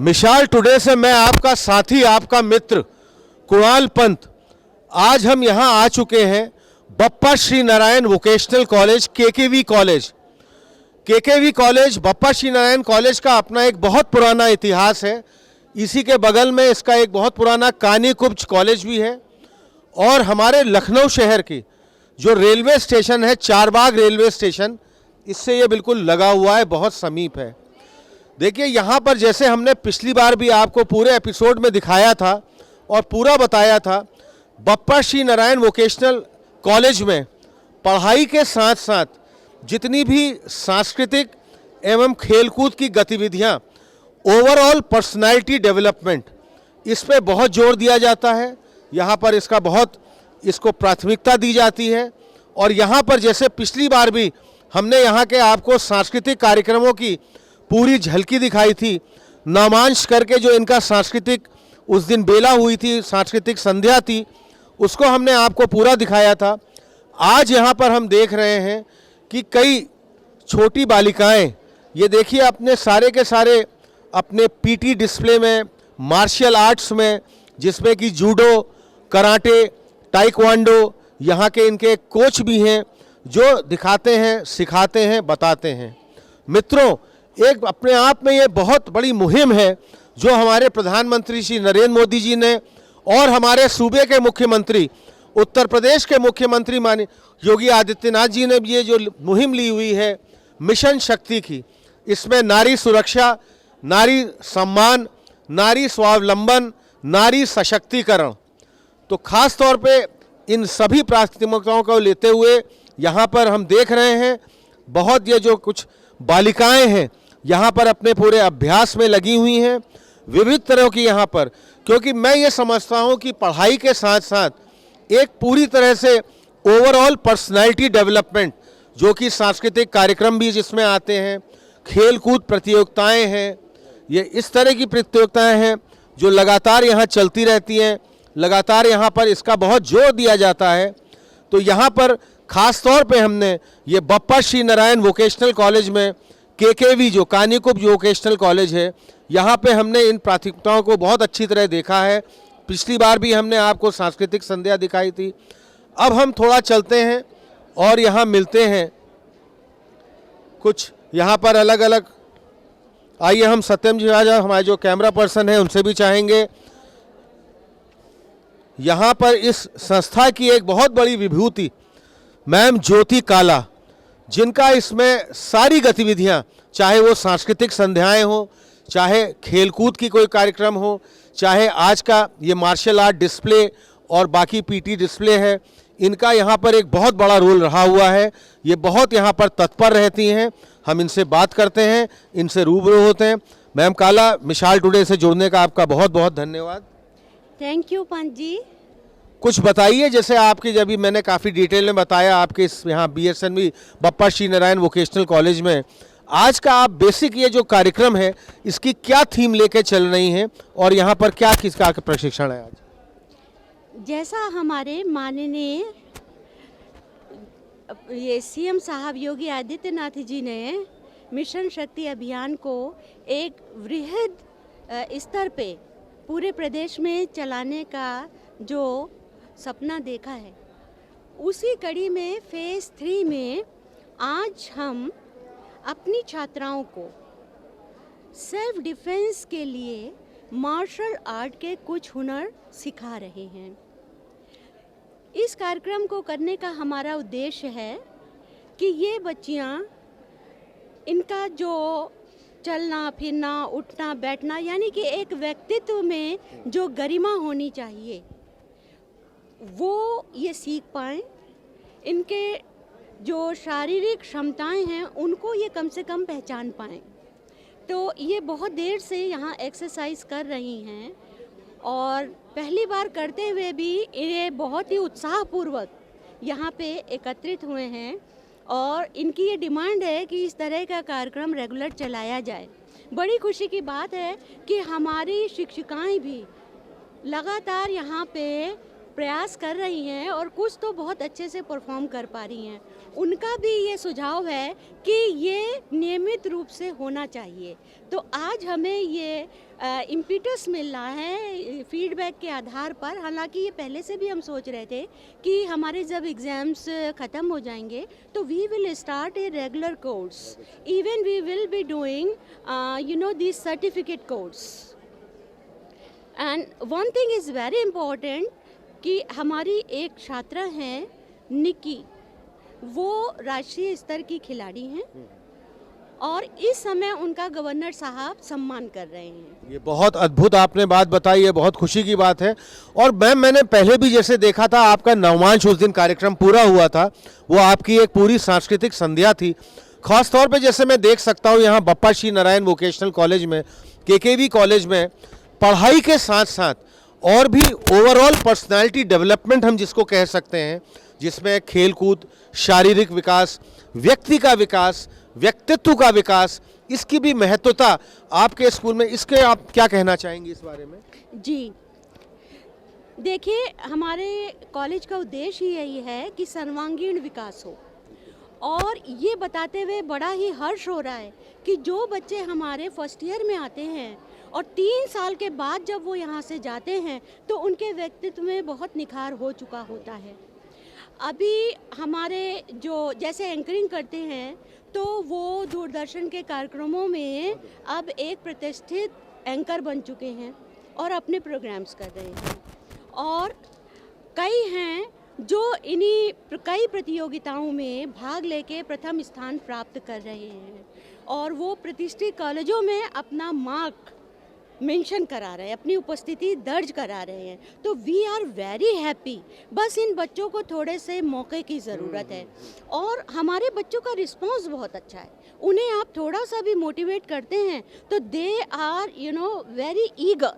मिसाल टुडे से मैं आपका साथी, आपका मित्र कुणाल पंत। आज हम यहाँ आ चुके हैं Bappa Shri Narayan vocational college, KKV college. KKV college, Bappa Shri Narayan college का अपना एक बहुत पुराना इतिहास है। इसी के बगल में इसका एक बहुत पुराना कानीकुब्ज कॉलेज भी है। और हमारे लखनऊ शहर की जो रेलवे स्टेशन है, चारबाग रेलवे स्टेशन, इससे ये बिल्कुल लगा हुआ है, बहुत समीप है। देखिए यहाँ पर जैसे हमने पिछली बार भी आपको पूरे एपिसोड में दिखाया था और पूरा बताया था, बप्पा श्री नारायण वोकेशनल कॉलेज में पढ़ाई के साथ साथ जितनी भी सांस्कृतिक एवं खेलकूद की गतिविधियाँ, ओवरऑल पर्सनालिटी डेवलपमेंट, इस पे बहुत जोर दिया जाता है। यहाँ पर इसको प्राथमिकता दी जाती है। और यहाँ पर जैसे पिछली बार भी हमने यहाँ के आपको सांस्कृतिक कार्यक्रमों की पूरी झलकी दिखाई थी, नामांश करके जो इनका सांस्कृतिक उस दिन बेला हुई थी, सांस्कृतिक संध्या थी, उसको हमने आपको पूरा दिखाया था। आज यहाँ पर हम देख रहे हैं कि कई छोटी बालिकाएं, ये देखिए अपने सारे के सारे अपने पीटी डिस्प्ले में, मार्शल आर्ट्स में, जिसमें कि जूडो, कराटे, ताइक्वांडो, यहाँ के इनके कोच भी हैं जो दिखाते हैं, सिखाते हैं, बताते हैं। मित्रों, एक अपने आप में ये बहुत बड़ी मुहिम है जो हमारे प्रधानमंत्री श्री नरेंद्र मोदी जी ने और हमारे सूबे के मुख्यमंत्री, उत्तर प्रदेश के मुख्यमंत्री माननीय योगी आदित्यनाथ जी ने भी ये जो मुहिम ली हुई है मिशन शक्ति की, इसमें नारी सुरक्षा, नारी सम्मान, नारी स्वावलंबन, नारी सशक्तिकरण, तो खास तौर पे इन सभी प्राथमिकताओं को लेते हुए यहाँ पर हम देख रहे हैं बहुत ये जो कुछ बालिकाएं हैं यहाँ पर अपने पूरे अभ्यास में लगी हुई हैं, विविध तरह की यहाँ पर, क्योंकि मैं ये समझता हूँ कि पढ़ाई के साथ साथ एक पूरी तरह से ओवरऑल पर्सनैलिटी डेवलपमेंट, जो कि सांस्कृतिक कार्यक्रम भी जिसमें आते हैं, खेल कूद प्रतियोगिताएँ हैं, ये इस तरह की प्रतियोगिताएँ हैं जो लगातार यहाँ चलती रहती हैं, लगातार यहाँ पर इसका बहुत जोर दिया जाता है। तो यहाँ पर खास तौर पे हमने ये बप्पा श्री नारायण वोकेशनल कॉलेज में, केकेवी जो कानीकुब्ज वोकेशनल कॉलेज है, यहाँ पे हमने इन प्राथमिकताओं को बहुत अच्छी तरह देखा है। पिछली बार भी हमने आपको सांस्कृतिक संध्या दिखाई थी। अब हम थोड़ा चलते हैं और यहाँ मिलते हैं कुछ यहाँ पर अलग अलग। आइए हम सत्यम जी राजा, हमारे जो कैमरा पर्सन है, उनसे भी चाहेंगे। यहाँ पर इस संस्था की एक बहुत बड़ी विभूति मैम ज्योति काला, जिनका इसमें सारी गतिविधियाँ, चाहे वो सांस्कृतिक संध्याएं हो, चाहे खेलकूद की कोई कार्यक्रम हो, चाहे आज का ये मार्शल आर्ट डिस्प्ले और बाकी पीटी डिस्प्ले है, इनका यहाँ पर एक बहुत बड़ा रोल रहा हुआ है। ये बहुत यहाँ पर तत्पर रहती हैं। हम इनसे बात करते हैं, इनसे रूबरू होते हैं। मैम काला, मिसाल टुडे से जुड़ने का आपका बहुत बहुत धन्यवाद। Thank you Pant ji. कुछ बताइए, जैसे आपकी जब भी मैंने काफ़ी डिटेल में बताया आपके इस यहाँ BSNV Bappa Shri Narayan vocational college में आज का आप बेसिक ये जो कार्यक्रम है, इसकी क्या थीम लेके चल रही हैं और यहाँ पर क्या किसका प्रशिक्षण है आज? जैसा हमारे माननीय ये CM साहब योगी आदित्यनाथ जी ने मिशन शक्ति अभियान को एक वृहद स्तर पे पूरे प्रदेश में चलाने का जो सपना देखा है, उसी कड़ी में फेज़ 3 में आज हम अपनी छात्राओं को सेल्फ डिफेंस के लिए मार्शल आर्ट के कुछ हुनर सिखा रहे हैं। इस कार्यक्रम को करने का हमारा उद्देश्य है कि ये बच्चियां, इनका जो चलना फिरना, उठना बैठना, यानी कि एक व्यक्तित्व में जो गरिमा होनी चाहिए, वो ये सीख पाएँ। इनके जो शारीरिक क्षमताएं हैं, उनको ये कम से कम पहचान पाएँ। तो ये बहुत देर से यहाँ एक्सरसाइज कर रही हैं और पहली बार करते हुए भी ये बहुत ही उत्साहपूर्वक यहाँ पे एकत्रित हुए हैं और इनकी ये डिमांड है कि इस तरह का कार्यक्रम रेगुलर चलाया जाए। बड़ी खुशी की बात है कि हमारी शिक्षिकाएं भी लगातार यहाँ पे प्रयास कर रही हैं और कुछ तो बहुत अच्छे से परफॉर्म कर पा रही हैं। उनका भी ये सुझाव है कि ये नियमित रूप से होना चाहिए। तो आज हमें ये इम्पीटस मिल रहा है फीडबैक के आधार पर। हालांकि ये पहले से भी हम सोच रहे थे कि हमारे जब एग्ज़ाम्स ख़त्म हो जाएंगे तो we will start a regular course, even we will be doing this certificate course. And one thing is very important कि हमारी एक छात्रा हैं निकी, वो राष्ट्रीय स्तर की खिलाड़ी हैं और इस समय उनका गवर्नर साहब सम्मान कर रहे हैं। ये बहुत अद्भुत आपने बात बताई है, बहुत खुशी की बात है। और मैम, मैंने पहले भी जैसे देखा था आपका नवमांश उस दिन कार्यक्रम पूरा हुआ था, वो आपकी एक पूरी सांस्कृतिक संध्या थी। खास तौर पे जैसे मैं देख सकता हूँ यहाँ बप्पा श्री नारायण वोकेशनल कॉलेज में, केकेवी कॉलेज में पढ़ाई के साथ साथ और भी ओवरऑल पर्सनालिटी डेवलपमेंट हम जिसको कह सकते हैं, जिसमें खेलकूद, शारीरिक विकास, व्यक्ति का विकास, व्यक्तित्व का विकास, इसकी भी महत्वता आपके स्कूल में, इसके आप क्या कहना चाहेंगे इस बारे में? जी देखिए, हमारे कॉलेज का उद्देश्य ही यही है कि सर्वांगीण विकास हो और ये बताते हुए बड़ा ही हर्ष हो रहा है कि जो बच्चे हमारे फर्स्ट ईयर में आते हैं और 3 साल के बाद जब वो यहाँ से जाते हैं तो उनके व्यक्तित्व में बहुत निखार हो चुका होता है। अभी हमारे जो जैसे एंकरिंग करते हैं तो वो दूरदर्शन के कार्यक्रमों में अब एक प्रतिष्ठित एंकर बन चुके हैं और अपने प्रोग्राम्स कर रहे हैं। और कई हैं जो इन्हीं कई प्रतियोगिताओं में भाग लेके प्रथम स्थान प्राप्त कर रहे हैं और वो प्रतिष्ठित कॉलेजों में अपना मार्क मेंशन करा रहे हैं, अपनी उपस्थिति दर्ज करा रहे हैं। तो वी आर वेरी हैप्पी। बस इन बच्चों को थोड़े से मौके की ज़रूरत है और हमारे बच्चों का रिस्पांस बहुत अच्छा है। उन्हें आप थोड़ा सा भी मोटिवेट करते हैं तो दे आर वेरी ईगर,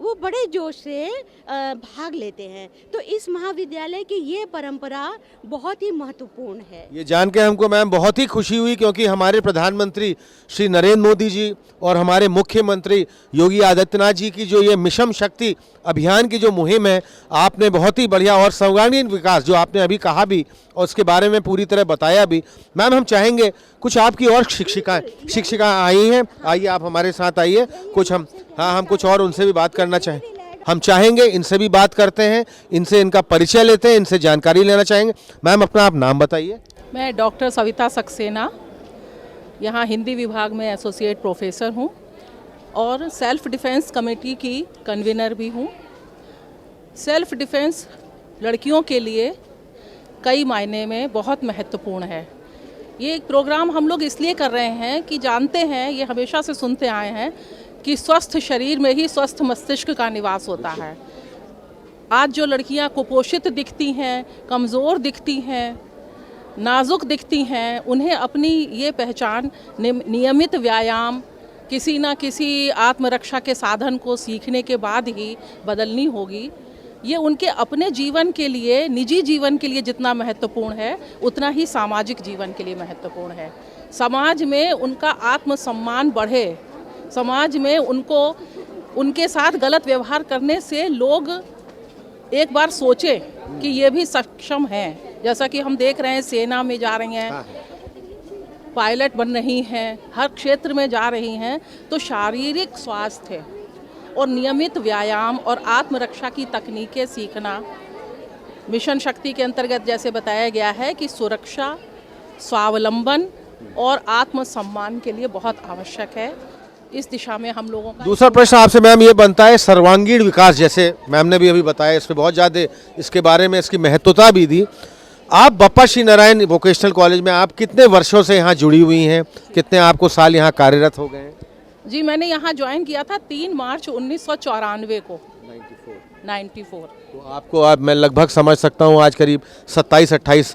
वो बड़े जोश से भाग लेते हैं। तो इस महाविद्यालय की ये परंपरा बहुत ही महत्वपूर्ण है। ये जान के हमको मैम बहुत ही खुशी हुई, क्योंकि हमारे प्रधानमंत्री श्री नरेंद्र मोदी जी और हमारे मुख्यमंत्री योगी आदित्यनाथ जी की जो ये मिशन शक्ति अभियान की जो मुहिम है, आपने बहुत ही बढ़िया और सर्वांगीण विकास जो आपने अभी कहा भी और उसके बारे में पूरी तरह बताया भी। मैम, हम चाहेंगे कुछ आपकी और शिक्षिका आई हैं, आइए आप हमारे साथ आइए। कुछ हम कुछ और उनसे भी बात करना चाहें, हम चाहेंगे इनसे भी बात करते हैं, इनसे इनका परिचय लेते हैं, इनसे जानकारी लेना चाहेंगे। मैम, अपना आप नाम बताइए। मैं डॉक्टर सविता सक्सेना, यहाँ हिंदी विभाग में एसोसिएट प्रोफेसर हूँ और सेल्फ डिफेंस कमेटी की कन्वीनर भी हूँ। सेल्फ डिफेंस लड़कियों के लिए कई मायने में बहुत महत्वपूर्ण है। ये एक प्रोग्राम हम लोग इसलिए कर रहे हैं कि जानते हैं, ये हमेशा से सुनते आए हैं कि स्वस्थ शरीर में ही स्वस्थ मस्तिष्क का निवास होता है। आज जो लड़कियां कुपोषित दिखती हैं, कमज़ोर दिखती हैं, नाजुक दिखती हैं, उन्हें अपनी ये पहचान नियमित व्यायाम, किसी न किसी आत्मरक्षा के साधन को सीखने के बाद ही बदलनी होगी। ये उनके अपने जीवन के लिए, निजी जीवन के लिए जितना महत्वपूर्ण है, उतना ही सामाजिक जीवन के लिए महत्वपूर्ण है। समाज में उनका आत्मसम्मान बढ़े, समाज में उनके साथ गलत व्यवहार करने से लोग एक बार सोचें कि ये भी सक्षम हैं। जैसा कि हम देख रहे हैं, सेना में जा रही हैं, पायलट बन रही हैं, हर क्षेत्र में जा रही हैं। तो शारीरिक स्वास्थ्य और नियमित व्यायाम और आत्मरक्षा की तकनीकें सीखना मिशन शक्ति के अंतर्गत जैसे बताया गया है कि सुरक्षा, स्वावलंबन और आत्मसम्मान के लिए बहुत आवश्यक है। इस दिशा में हम लोगों का दूसरा प्रश्न आपसे मैम ये बनता है, सर्वांगीण विकास, जैसे मैम ने भी अभी बताया, इस पर बहुत ज़्यादा इसके बारे में इसकी महत्वता भी दी। आप बप्पा श्री नारायण वोकेशनल कॉलेज में आप कितने वर्षों से यहाँ जुड़ी हुई हैं, कितने आपको साल यहाँ कार्यरत हो गए हैं? जी, मैंने यहाँ ज्वाइन किया था 3 मार्च 1994 को, 94। तो आपको अब मैं लगभग समझ सकता हूँ आज करीब 27-28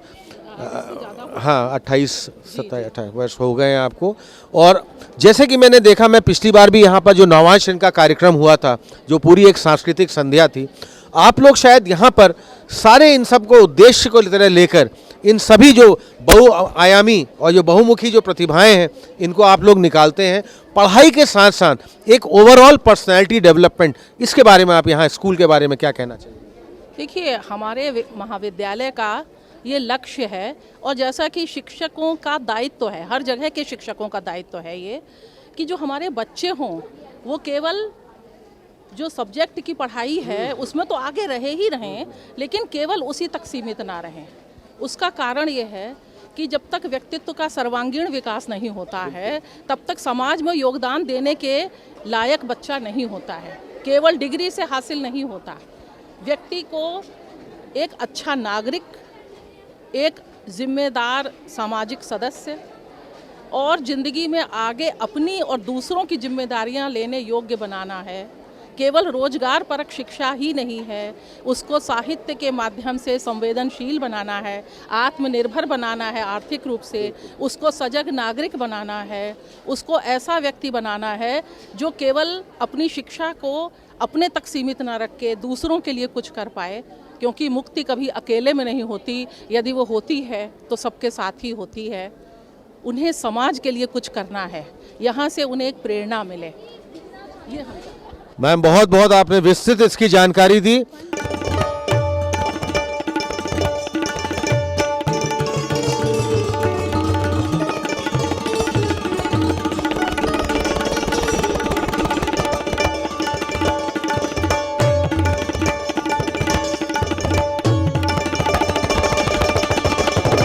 28 वर्ष हो गए हैं आपको। और जैसे कि मैंने देखा, मैं पिछली बार भी यहाँ पर जो नवांश का कार्यक्रम हुआ था, जो पूरी एक सांस्कृतिक संध्या थी, आप लोग शायद यहाँ पर सारे इन सब को उद्देश्य को तरह लेकर इन सभी जो बहुआयामी और जो बहुमुखी जो प्रतिभाएं हैं, इनको आप लोग निकालते हैं। पढ़ाई के साथ साथ एक ओवरऑल पर्सनैलिटी डेवलपमेंट, इसके बारे में आप यहाँ स्कूल के बारे में क्या कहना चाहिए? देखिए, हमारे महाविद्यालय का ये लक्ष्य है, और जैसा कि शिक्षकों का दायित्व है, हर जगह के शिक्षकों का दायित्व है ये, कि जो हमारे बच्चे हों वो केवल जो सब्जेक्ट की पढ़ाई है उसमें तो आगे रहे ही रहें, लेकिन केवल उसी तक सीमित ना रहें। उसका कारण ये है कि जब तक व्यक्तित्व का सर्वांगीण विकास नहीं होता है तब तक समाज में योगदान देने के लायक बच्चा नहीं होता है। केवल डिग्री से हासिल नहीं होता। व्यक्ति को एक अच्छा नागरिक, एक जिम्मेदार सामाजिक सदस्य और ज़िंदगी में आगे अपनी और दूसरों की जिम्मेदारियां लेने योग्य बनाना है। केवल रोजगार परक शिक्षा ही नहीं है, उसको साहित्य के माध्यम से संवेदनशील बनाना है, आत्मनिर्भर बनाना है आर्थिक रूप से, उसको सजग नागरिक बनाना है, उसको ऐसा व्यक्ति बनाना है जो केवल अपनी शिक्षा को अपने तक सीमित ना रख के दूसरों के लिए कुछ कर पाए, क्योंकि मुक्ति कभी अकेले में नहीं होती, यदि वो होती है तो सबके साथ ही होती है। उन्हें समाज के लिए कुछ करना है, यहाँ से उन्हें एक प्रेरणा मिले। ये हम मैम बहुत बहुत आपने विस्तृत इसकी जानकारी दी।